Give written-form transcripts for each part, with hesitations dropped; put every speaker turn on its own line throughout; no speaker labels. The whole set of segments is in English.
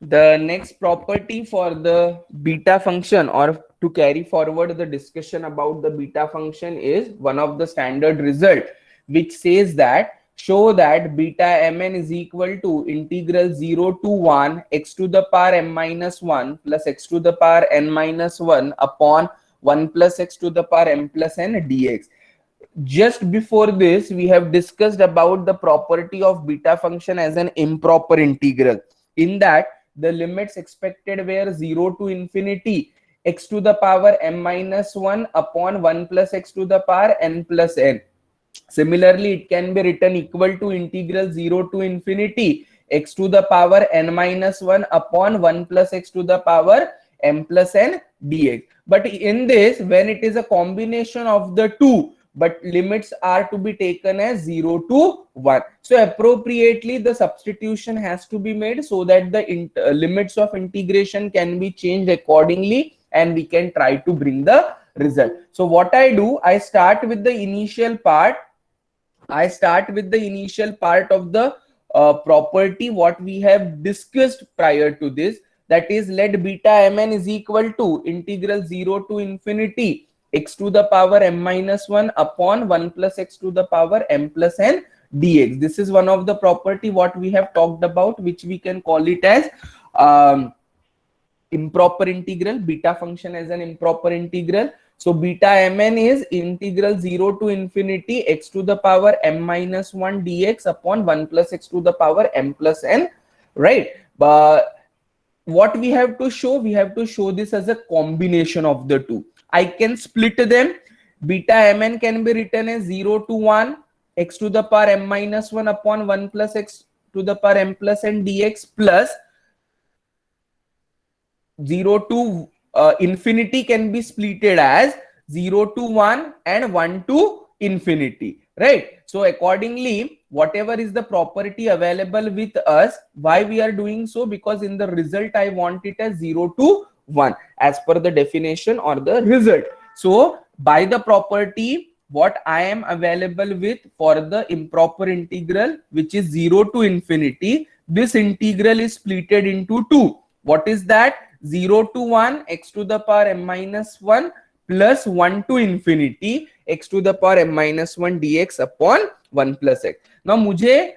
The next property for the beta function, or to carry forward the discussion about the beta function, is one of the standard result which says that show that beta mn is equal to integral 0 to 1 x to the power m minus 1 plus x to the power n minus 1 upon 1 plus x to the power m plus n dx. Just before this, we have discussed about the property of beta function as an improper integral. In that, the limits expected were 0 to infinity x to the power m minus 1 upon 1 plus x to the power n plus n. Similarly, it can be written equal to integral 0 to infinity x to the power n minus 1 upon 1 plus x to the power m plus n dx. But in this, when it is a combination of the two, but limits are to be taken as 0 to 1. So appropriately, the substitution has to be made so that the limits of integration can be changed accordingly and we can try to bring the result. So what I do, I start with the initial part. I start with the initial part of the property what we have discussed prior to this. That is, let beta mn is equal to integral 0 to infinity x to the power m minus 1 upon 1 plus x to the power m plus n dx. This is one of the property what we have talked about, which we can call it as improper integral, beta function as an improper integral. So beta mn is integral 0 to infinity x to the power m minus 1 dx upon 1 plus x to the power m plus n, right? But what we have to show, we have to show this as a combination of the two. I can split them. Beta mn can be written as 0 to 1 x to the power m minus 1 upon 1 plus x to the power m plus n dx plus 0 to infinity can be splitted as 0 to 1 and 1 to infinity, right? So accordingly, whatever is the property available with us, why we are doing so? Because in the result, I want it as 0 to 1 as per the definition or the result. So by the property, what I am available with for the improper integral, which is 0 to infinity, this integral is splitted into two. What is that? 0 to 1 x to the power m minus 1 plus 1 to infinity x to the power m minus 1 dx upon 1 plus x. Now मुझे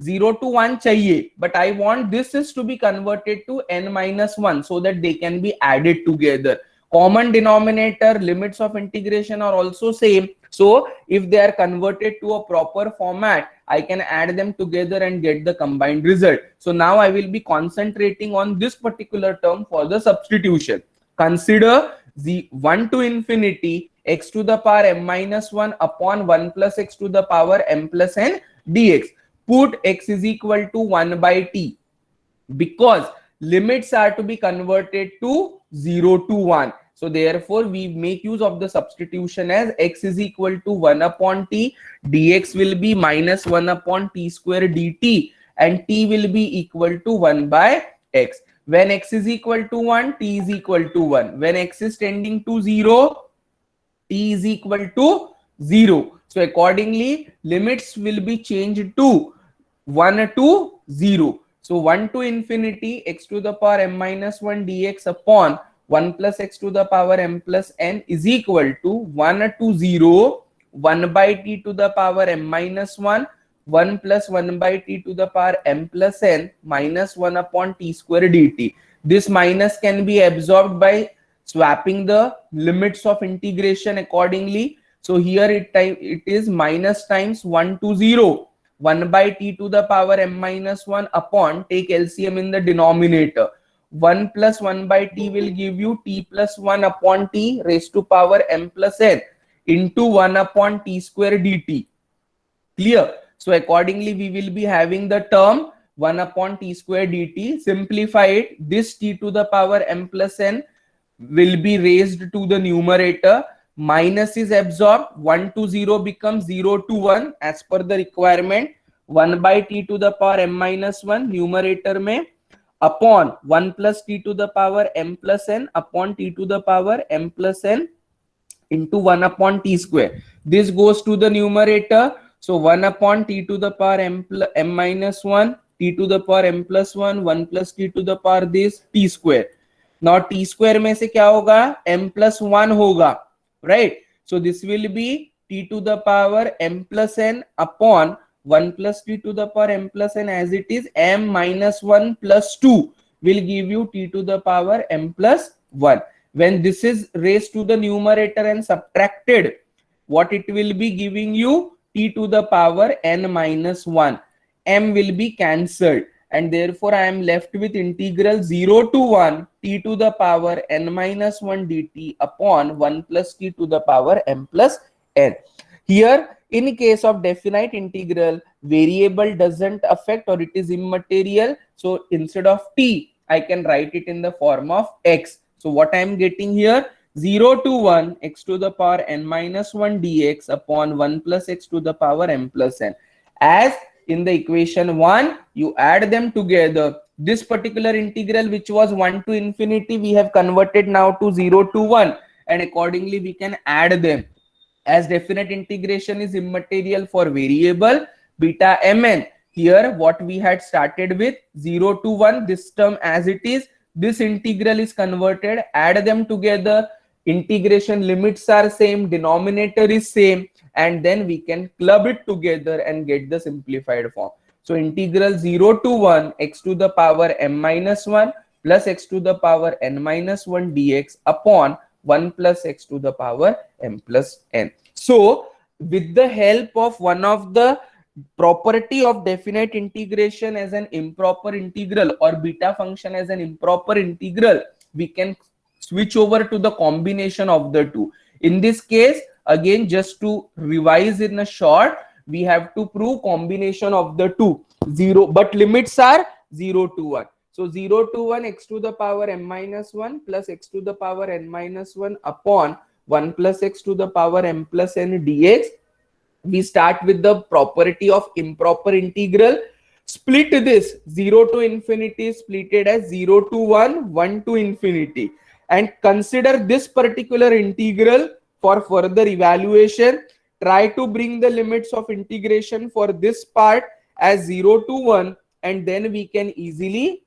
0 to 1 चाहिए, but I want this is to be converted to n minus 1 so that they can be added together. Common denominator, limits of integration are also same. So if they are converted to a proper format, I can add them together and get the combined result. So now I will be concentrating on this particular term for the substitution. Consider the 1 to infinity x to the power m minus 1 upon 1 plus x to the power m plus n dx. Put x is equal to 1 by t, because limits are to be converted to 0 to 1. So therefore, we make use of the substitution as x is equal to 1 upon t, dx will be minus 1 upon t square dt, and t will be equal to 1 by x. When x is equal to 1, t is equal to 1. When x is tending to 0, t is equal to 0. So accordingly, limits will be changed to 1 to 0. So 1 to infinity x to the power m minus 1 dx upon 1 plus x to the power m plus n is equal to 1 to 0, 1 by t to the power m minus 1, 1 plus 1 by t to the power m plus n minus 1 upon t square dt. This minus can be absorbed by swapping the limits of integration accordingly. So here it is minus times 1 to 0. 1 by t to the power m minus 1 upon, take LCM in the denominator. 1 plus 1 by t will give you t plus 1 upon t raised to power m plus n into 1 upon t square dt. Clear? So accordingly, we will be having the term 1 upon t square dt. Simplify it. This t to the power m plus n will be raised to the numerator. Minus is absorbed. 1 to 0 becomes 0 to 1 as per the requirement. 1 by t to the power m minus 1 numerator में upon 1 plus t to the power m plus n upon t to the power m plus n into 1 upon t square. This goes to the numerator. So 1 upon t to the power m minus 1, t to the power m plus 1, 1 plus t to the power this t square. Now t square में से क्या होगा, m plus 1 होगा, right? So this will be t to the power m plus n upon 1 plus t to the power m plus n, as it is m minus 1 plus 2 will give you t to the power m plus 1. When this is raised to the numerator and subtracted, what it will be giving you, t to the power n minus 1. M will be cancelled, and therefore I am left with integral 0 to 1 t to the power n minus 1 dt upon 1 plus t to the power m plus n. Here, in case of definite integral, variable doesn't affect or it is immaterial. So instead of t, I can write it in the form of x. So what I am getting here, 0 to 1 x to the power n minus 1 dx upon 1 plus x to the power m plus n. As in the equation 1, you add them together. This particular integral, which was 1 to infinity, we have converted now to 0 to 1, and accordingly we can add them. As definite integration is immaterial for variable beta mn, here what we had started with 0 to 1, this term as it is, this integral is converted, add them together, integration limits are same, denominator is same, and then we can club it together and get the simplified form. So integral 0 to 1 x to the power m minus 1 plus x to the power n minus 1 dx upon 1 plus x to the power m plus n. So with the help of one of the property of definite integration as an improper integral or beta function as an improper integral, we can switch over to the combination of the two. In this case, again, just to revise in a short, we have to prove combination of the two, but limits are 0 to 1. So 0 to 1 x to the power m minus 1 plus x to the power n minus 1 upon 1 plus x to the power m plus n dx. We start with the property of improper integral. Split this 0 to infinity, split it as 0 to 1, 1 to infinity, and consider this particular integral for further evaluation. Try to bring the limits of integration for this part as 0 to 1, and then we can easily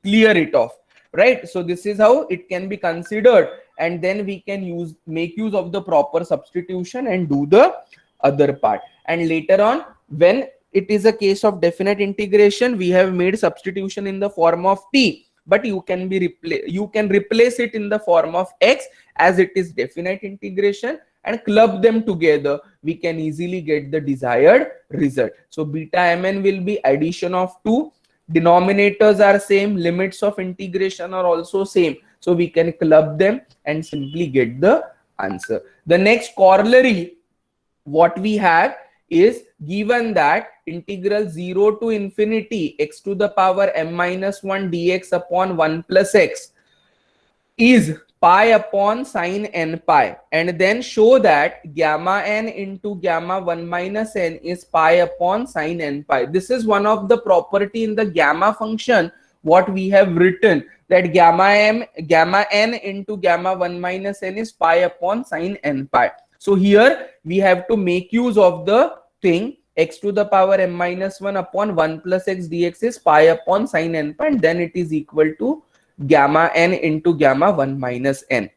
clear it off, right? So this is how it can be considered, and then we can make use of the proper substitution and do the other part. And later on, when it is a case of definite integration, we have made substitution in the form of t, but you can replace it in the form of x, as it is definite integration, and club them together. We can easily get the desired result. So beta mn will be addition of 2, denominators are same, limits of integration are also same, so we can club them and simply get the answer. The next corollary what we have is, given that integral 0 to infinity x to the power m minus 1 dx upon 1 plus x is pi upon sine n pi, and then show that gamma n into gamma 1 minus n is pi upon sine n pi. This is one of the property in the gamma function what we have written, that gamma n into gamma 1 minus n is pi upon sine n pi. So here we have to make use of the thing x to the power m minus 1 upon 1 plus x dx is pi upon sine n pi, and then it is equal to gamma n into gamma 1 minus n.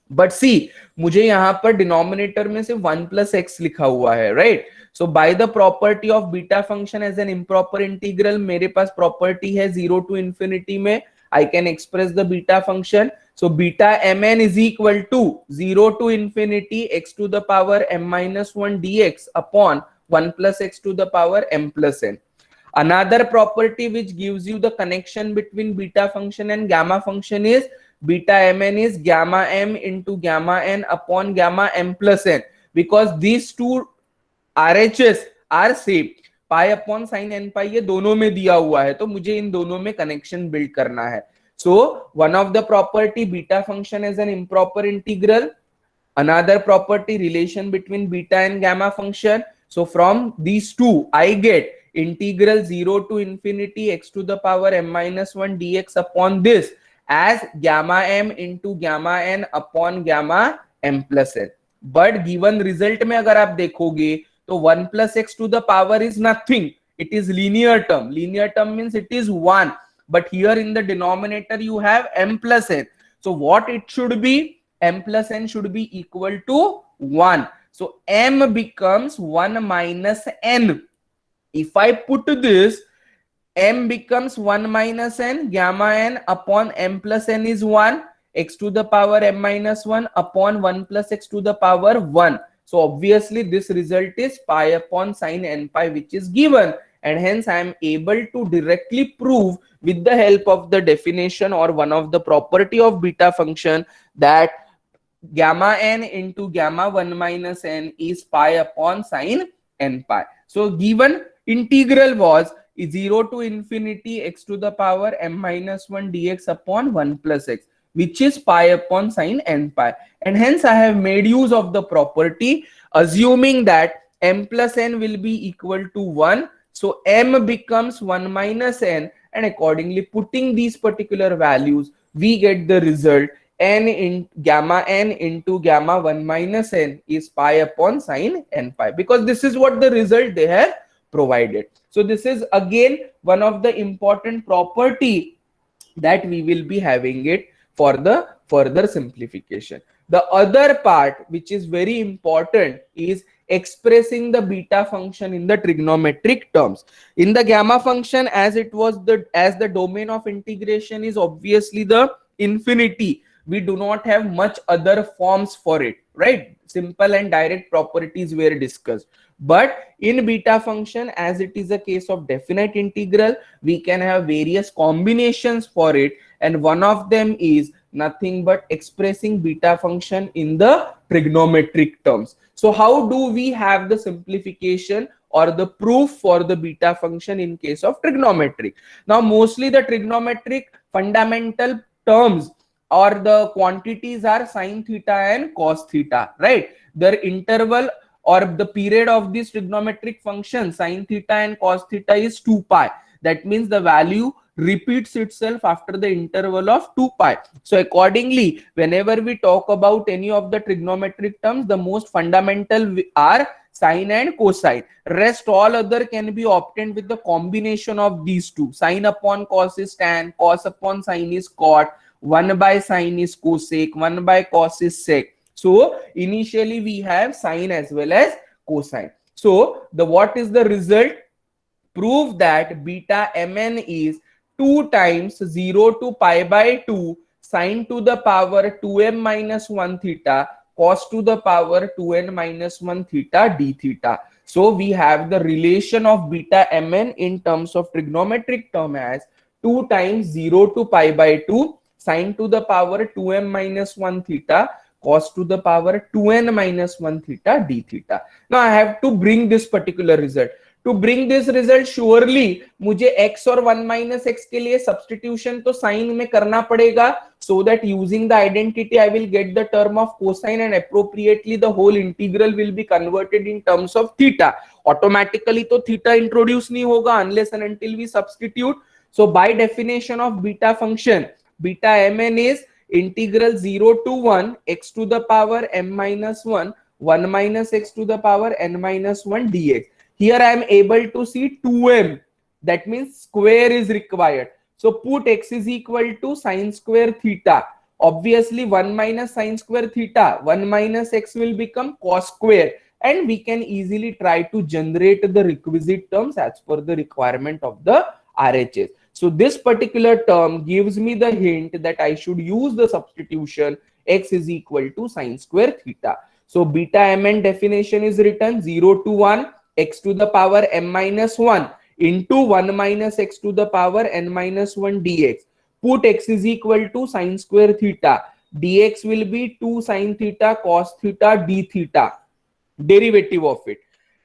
But see, मुझे यहाँ पर denominator में सिर्फ 1 plus x लिखा हुआ है, right? So by the property of beta function as an improper integral, मेरे पास property है 0 to infinity में, I can express the beta function. So beta mn is equal to 0 to infinity x to the power m minus 1 dx upon 1 plus x to the power m plus n. Another property which gives you the connection between beta function and gamma function is beta mn is gamma m into gamma n upon gamma m plus n, because these two RHS are same. pi upon sin n pi ये दोनों में दिया हुआ है, तो मुझे इन दोनों में कनेक्शन बिल्ड करना है. So one of the property, beta function is an improper integral. Another property, relation between beta and gamma function. So from these two, I get integral 0 to infinity x to the power m minus 1 dx upon this as gamma m into gamma n upon gamma m plus n. But given result में अगर आप देखोगे तो 1 plus x to the power is nothing. it is linear term. Linear term means it is 1, but here in the denominator you have m plus n. So what it should be? M plus n should be equal to 1. So m becomes 1 minus n. If I put this, m becomes 1 minus n, gamma n upon m plus n is 1, x to the power m minus 1 upon 1 plus x to the power 1. So obviously this result is pi upon sine n pi, which is given, and hence I am able to directly prove with the help of the definition or one of the property of beta function that gamma n into gamma 1 minus n is pi upon sine n pi. So given integral was 0 to infinity x to the power m minus 1 dx upon 1 plus x, which is pi upon sine n pi, and hence I have made use of the property assuming that m plus n will be equal to 1. So m becomes 1 minus n, and accordingly putting these particular values we get the result n in gamma n into gamma 1 minus n is pi upon sine n pi, because this is what the result they have provided. So this is again one of the important property that we will be having it for the further simplification. The other part which is very important is expressing the beta function in the trigonometric terms. In the gamma function, as it was the domain of integration is obviously the infinity, we do not have much other forms for it, right? Simple and direct properties were discussed. But in beta function, as it is a case of definite integral, we can have various combinations for it, and one of them is nothing but expressing beta function in the trigonometric terms. So how do we have the simplification or the proof for the beta function in case of trigonometric? Now mostly the trigonometric fundamental terms or the quantities are sine theta and cos theta, right? Their interval or the period of this trigonometric function sine theta and cos theta is 2 pi. That means the value repeats itself after the interval of 2 pi. So accordingly, whenever we talk about any of the trigonometric terms, the most fundamental are sine and cosine. Rest all other can be obtained with the combination of these two. Sine upon cos is tan, cos upon sine is cot, 1 by sine is cosec, 1 by cos is sec. So initially we have sine as well as cosine. So the what is the result? Prove that beta mn is 2 times 0 to pi by 2 sine to the power 2m minus 1 theta cos to the power 2n minus 1 theta d theta. So we have the relation of beta mn in terms of trigonometric term as 2 times 0 to pi by 2 sine to the power 2m minus 1 theta cos to the power 2n minus 1 theta d theta. Now I have to bring this particular result. To bring this result, surely मुझे x और 1 minus x के लिए substitution तो sin में करना पड़ेगा, so that using the identity I will get the term of cosine and appropriately the whole integral will be converted in terms of theta. Automatically तो theta introduce नहीं होगा unless and until we substitute. So by definition of beta function, beta mn is integral 0 to 1 x to the power m minus 1 1 minus x to the power n minus 1 dx. Here I am able to see 2m, that means square is required. So put x is equal to sine square theta. Obviously 1 minus sine square theta, 1 minus x will become cos square, and we can easily try to generate the requisite terms as per the requirement of the RHS. So this particular term gives me the hint that I should use the substitution x is equal to sine square theta. So beta mn definition is written 0 to 1 x to the power m minus 1 into 1 minus x to the power n minus 1 dx. Put x is equal to sine square theta. Dx will be 2 sine theta cos theta d theta. Derivative of it.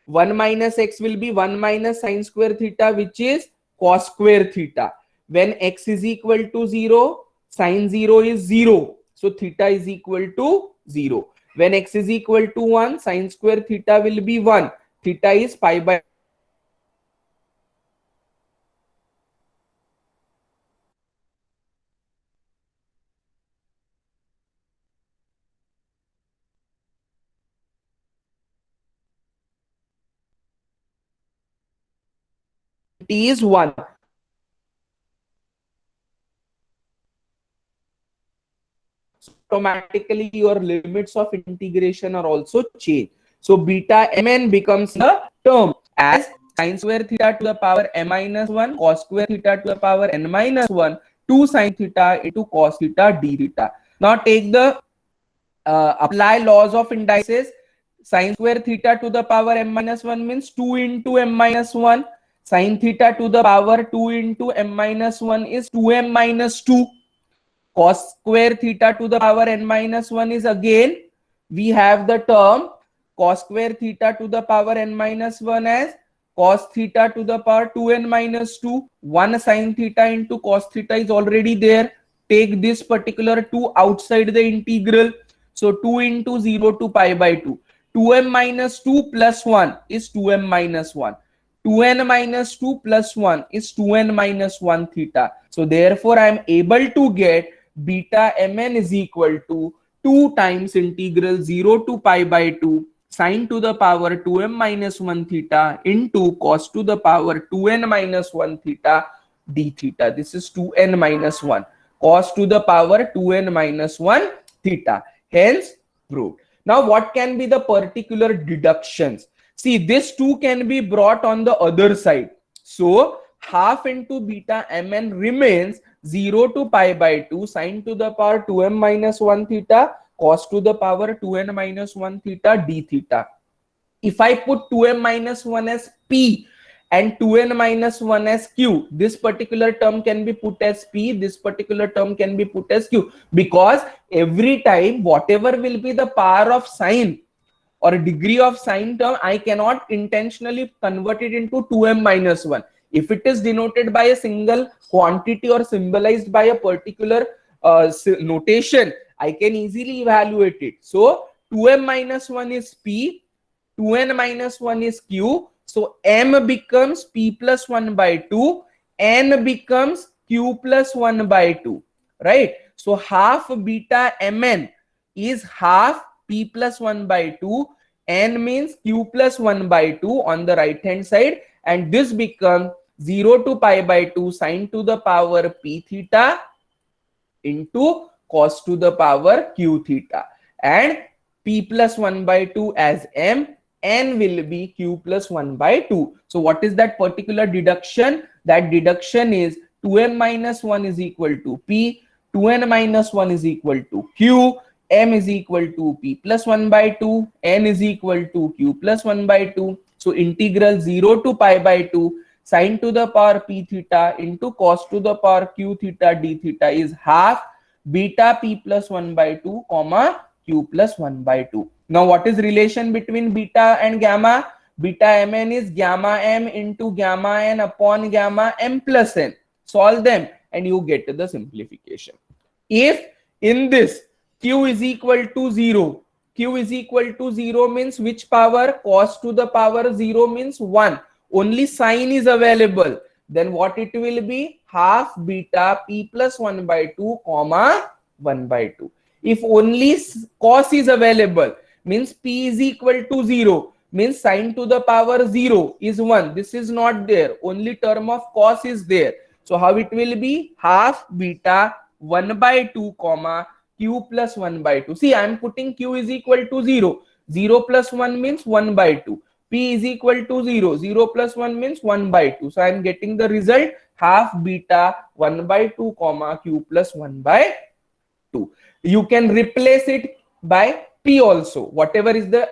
1 minus x will be 1 minus sine square theta, which is cos square theta. When x is equal to 0, sine 0 is 0. So theta is equal to 0. When x is equal to 1, sine square theta will be 1. Theta is pi by t is 1. Automatically your limits of integration are also changed. So beta mn becomes the term as sine square theta to the power m minus 1 cos square theta to the power n minus 1 2 sine theta into cos theta d theta. Now take the apply laws of indices. Sine square theta to the power m minus 1 means 2 into m minus 1. Sine theta to the power 2 into m minus 1 is 2m minus 2. Cos square theta to the power n minus 1 is again, we have the term cos square theta to the power n minus 1 as cos theta to the power 2n minus 2. 1 sin theta into cos theta is already there. Take this particular 2 outside the integral. So 2 into 0 to pi by 2. 2m minus 2 plus 1 is 2m minus 1. 2n minus 2 plus 1 is 2n minus 1 theta. So therefore I am able to get beta mn is equal to 2 times integral 0 to pi by 2 sine to the power 2m minus 1 theta into cos to the power 2n minus 1 theta d theta. This is 2n minus 1 cos to the power 2n minus 1 theta. Hence proved. Now what can be the particular deductions? See, this 2 can be brought on the other side. So half into beta mn remains 0 to pi by 2 sine to the power 2m minus 1 theta cos to the power 2n minus 1 theta d theta. If I put 2m minus 1 as p and 2n minus 1 as q, this particular term can be put as p, this particular term can be put as q, because every time whatever will be the power of sine or degree of sine term, I cannot intentionally convert it into 2m minus 1. If it is denoted by a single quantity or symbolized by a particular notation, I can easily evaluate it. So 2m minus 1 is p, 2n minus 1 is q. So m becomes p plus 1 by 2, n becomes q plus 1 by 2, right? So half beta mn is half p plus 1 by 2, n means q plus 1 by 2 on the right hand side, and this becomes 0 to pi by 2 sine to the power p theta into cos to the power q theta, and p plus 1 by 2 as m, n will be q plus 1 by 2. So what is that particular deduction? That deduction is 2m minus 1 is equal to p, 2n minus 1 is equal to q, m is equal to p plus 1 by 2, n is equal to q plus 1 by 2. So integral 0 to pi by 2 sine to the power p theta into cos to the power q theta d theta is half beta p plus 1 by 2 comma q plus 1 by 2. Now what is relation between beta and gamma? Beta mn is gamma m into gamma n upon gamma m plus n. Solve them and you get the simplification. If in this q is equal to 0, q is equal to 0 means which power? Cos to the power 0 means 1. Only sine is available. Then what it will be? Half beta p plus 1 by 2 comma 1 by 2. If only cos is available, means p is equal to 0, means sine to the power 0 is 1. This is not there. Only term of cos is there. So how it will be? Half beta 1 by 2 comma q plus 1 by 2. See, I am putting q is equal to 0. 0 plus 1 means 1 by 2. P is equal to 0. 0 plus 1 means 1 by 2. So I am getting the result half beta 1 by 2 comma q plus 1 by 2. You can replace it by p also. Whatever is the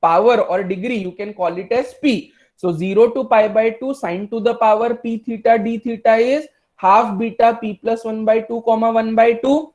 power or degree, you can call it as p. So 0 to pi by 2 sine to the power p theta d theta is half beta p plus 1 by 2 comma 1 by 2.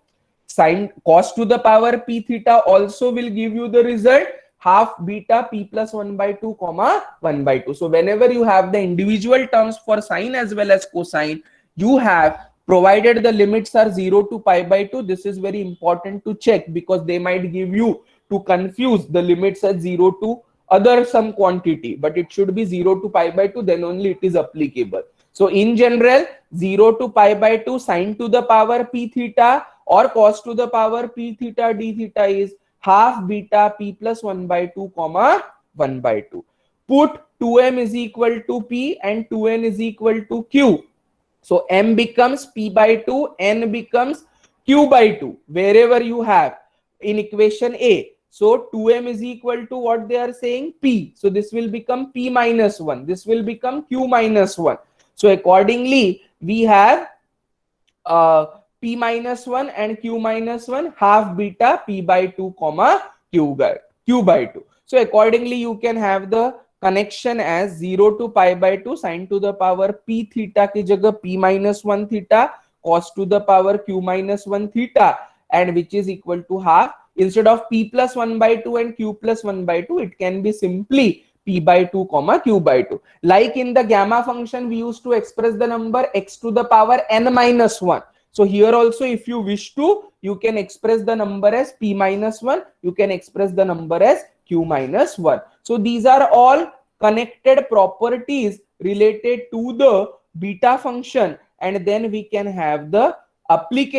Sine cos to the power p theta also will give you the result half beta p plus 1 by 2 comma 1 by 2. So whenever you have the individual terms for sine as well as cosine, you have, provided the limits are 0 to pi by 2, this is very important to check because they might give you to confuse the limits at 0 to other some quantity, but it should be 0 to pi by 2, then only it is applicable. So in general, 0 to pi by 2 sine to the power p theta or cos to the power p theta d theta is half beta p plus 1 by 2 comma 1 by 2. put 2m is equal to p and 2n is equal to q. So m becomes p by 2, n becomes q by 2, wherever you have in equation A. So 2m is equal to what they are saying, p. So this will become p minus 1. This will become q minus 1. So accordingly, we have p minus 1 and q minus 1, half beta p by 2 comma q by 2. So accordingly, you can have the connection as 0 to pi by 2 sin to the power p theta की जगह p minus 1 theta cos to the power q minus 1 theta, and which is equal to half. Instead of p plus 1 by 2 and q plus 1 by 2, it can be simply p by 2 comma q by 2. Like in the gamma function, we used to express the number x to the power n minus 1. So here also, if you wish to, you can express the number as p minus 1. You can express the number as q minus 1. So these are all connected properties related to the beta function, and then we can have the application